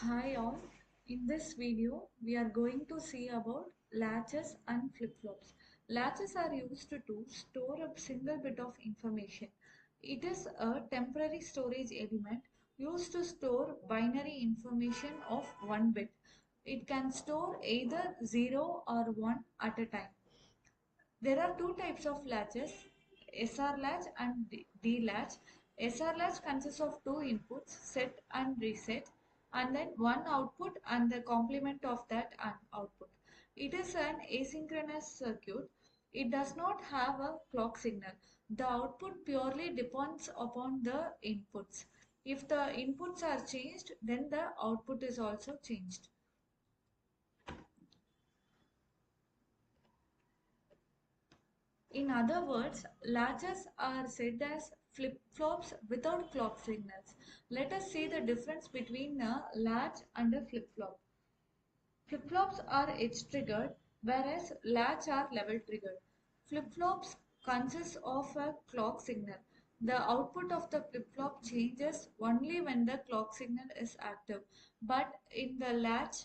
Hi all, in this video we are going to see about latches and flip-flops. Latches are used to store a single bit of information. It is a temporary storage element used to store binary information of one bit. It can store either 0 or 1 at a time. There are two types of latches, SR latch and D latch. SR latch consists of two inputs, set and reset, and then one output and the complement of that output. It is an asynchronous circuit. It does not have a clock signal. The output purely depends upon the inputs. If the inputs are changed, then the output is also changed. In other words, latches are said as flip-flops without clock signals. Let us see the difference between a latch and a flip-flop. Flip-flops are edge-triggered, whereas latch are level-triggered. Flip-flops consist of a clock signal. The output of the flip-flop changes only when the clock signal is active, but in the latch,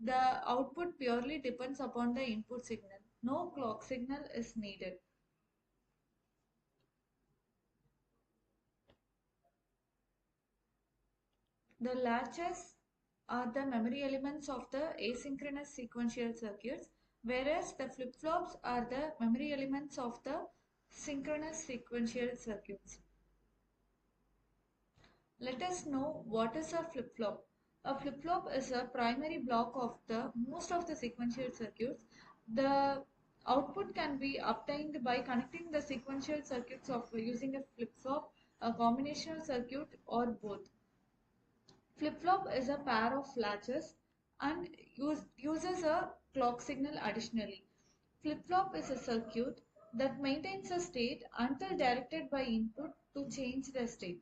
the output purely depends upon the input signal. No clock signal is needed. The latches are the memory elements of the asynchronous sequential circuits, whereas the flip-flops are the memory elements of the synchronous sequential circuits. Let us know what is a flip-flop. A flip-flop is a primary block of the most of the sequential circuits. The output can be obtained by connecting the sequential circuits of using a flip-flop, a combinational circuit, or both. Flip-flop is a pair of latches and uses a clock signal additionally. Flip-flop is a circuit that maintains a state until directed by input to change the state.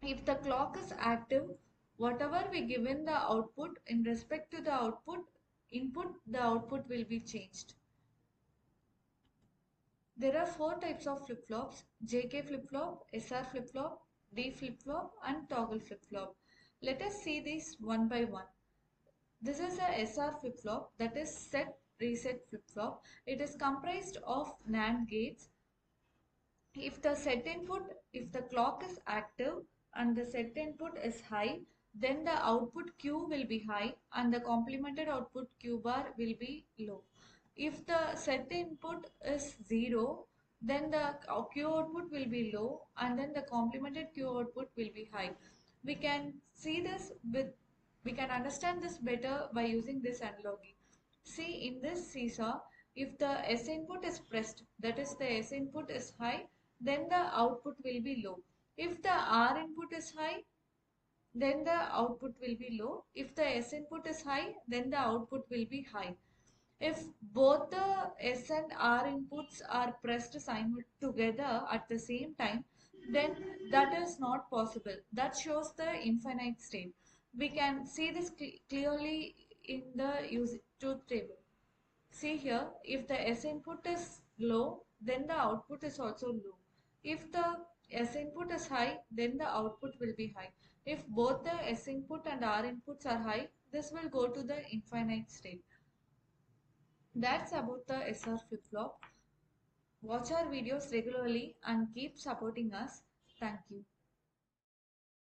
If the clock is active, whatever we give in the output in respect to the input, the output will be changed. There are four types of flip-flops: JK flip-flop, SR flip-flop, D flip-flop, and toggle flip-flop. Let us see these one by one. This is a SR flip-flop, that is set reset flip-flop. It is comprised of NAND gates. If the clock is active and the set input is high, then the output Q will be high and the complemented output Q bar will be low. If the set input is 0, then the Q output will be low and then the complemented Q output will be high. We can see this we can understand this better by using this analogy. See, in this seesaw, if the S input is pressed, that is the S input is high, then the output will be low. If the R input is high, then the output will be low. If the S input is high, then the output will be high. If both the S and R inputs are pressed together at the same time, then that is not possible. That shows the infinite state. We can see this clearly in the truth table. See here, if the S input is low, then the output is also low. If the S input is high, then the output will be high. If both the S input and R inputs are high, this will go to the infinite state. That's about the SR flip-flop. Watch our videos regularly and keep supporting us. Thank you.